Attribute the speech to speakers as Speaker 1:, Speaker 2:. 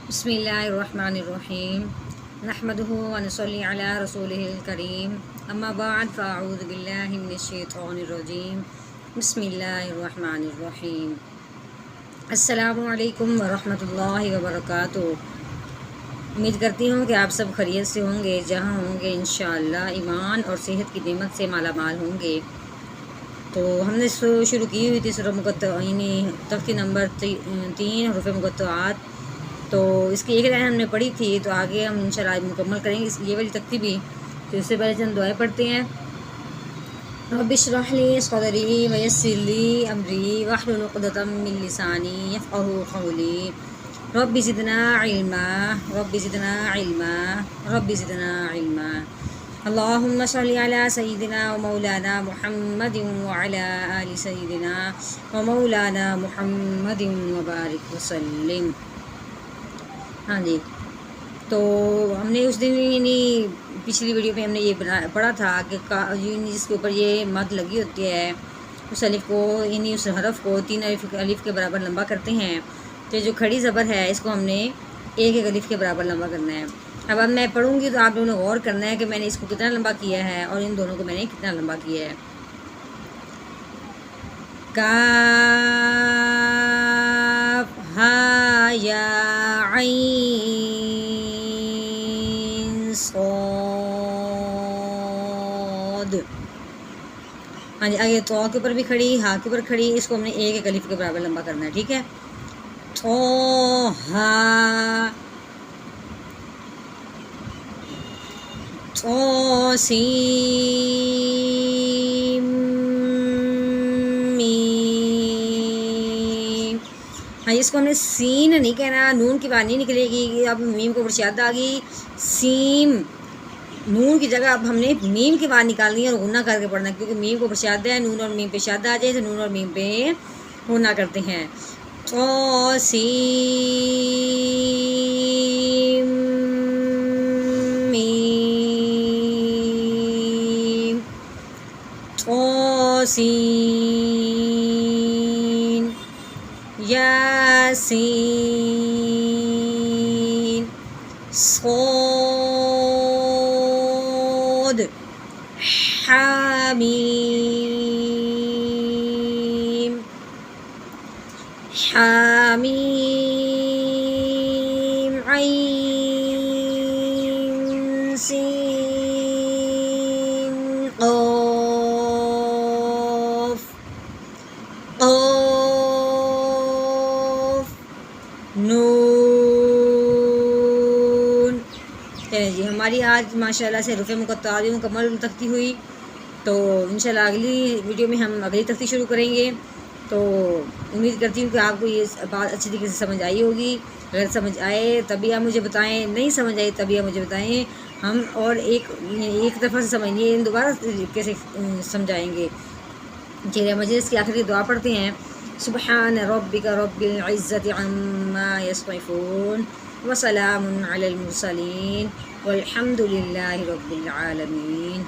Speaker 1: بسم اللہ الرحمن الرحیم نحمدہ ونصلی علی رسولہ الکریم اما بعد فاعوذ باللہ من الشیطان الرجیم بسم اللہ الرحمن الرحیم السلام علیکم ورحمۃ اللہ وبرکاتہ۔ امید کرتی ہوں کہ آپ سب خیریت سے ہوں گے، جہاں ہوں گے انشاءاللہ ایمان اور صحت کی نعمت سے مالا مال ہوں گے۔ تو ہم نے شروع کی ہوئی تھی سورہ مقطعین تختی نمبر 3 حروف مقطعات، تو اس کی ایک لائن ہم نے پڑھی تھی، تو آگے ہم انشاءاللہ مکمل کریں گے یہ والی تختی بھی۔ تو اس سے پہلے چند دعائیں پڑھتے ہیں۔ رب اشرح لی صدری ویسر لی امری واحلل عقدۃ من لسانی یفقہوا قولی رب زدنا علما رب زدنا علما رب زدنا علما اللہم صلی علی سیدنا و مولانا محمد وعلی آل سیدنا و مولانا محمد وبارک وسلم۔ ہاں جی، تو ہم نے اس دن پچھلی ویڈیو پہ ہم نے یہ پڑھا تھا کہ جس کے اوپر یہ مد لگی ہوتی ہے، اس الف کو اس حرف کو 3 الف کے برابر لمبا کرتے ہیں، تو جو کھڑی زبر ہے اس کو ہم نے ایک الف کے برابر لمبا کرنا ہے۔ اب میں پڑھوں گی تو آپ لوگوں نے غور کرنا ہے کہ میں نے اس کو کتنا لمبا کیا ہے اور ان دونوں کو میں نے کتنا لمبا کیا ہے۔ کاف ہا یا عین صاد۔ ہاں جی، آگے تو کے اوپر بھی کھڑی، ہا کے اوپر کھڑی، اس کو ہم نے ایک الف کے برابر لمبا کرنا ہے، ٹھیک ہے۔ تو ہا تو سین میم۔ ہاں، اس کو ہم نے سین نہیں کہنا، نون کی بات نہیں نکلے گی۔ اب میم کو برشاد آ گئی، سیم نون کی جگہ اب ہم نے میم کی بات نکالنی ہے اور غنہ کر کے پڑھنا ہے، کیونکہ میم کو برشاد ہے، نون اور میم پہ شادہ آ جائے تو نون اور میم پہ غنہ کرتے ہیں۔ تو سین میم سین یاسین صاد حامیم حامیم عین سین قاف قاف نون۔ چلیں جی، ہماری آج ماشاءاللہ سے حروف مقطعات مکمل تختی ہوئی، تو انشاءاللہ اگلی ویڈیو میں ہم اگلی تختی شروع کریں گے۔ تو امید کرتی ہوں کہ آپ کو یہ بات اچھی طریقے سے سمجھ آئی ہوگی۔ اگر سمجھ آئے تبھی آپ مجھے بتائیں، نہیں سمجھ آئے تبھی آپ مجھے بتائیں، ہم اور ایک طرف سے سمجھنی ہے، دوبارہ کیسے سمجھائیں گے۔ چلیے مجلس کی آخری دعا پڑھتے ہیں۔ سبحان ربک رب العزت عما یصفون وسلام علی المرسلین والحمد للہ رب العالمین۔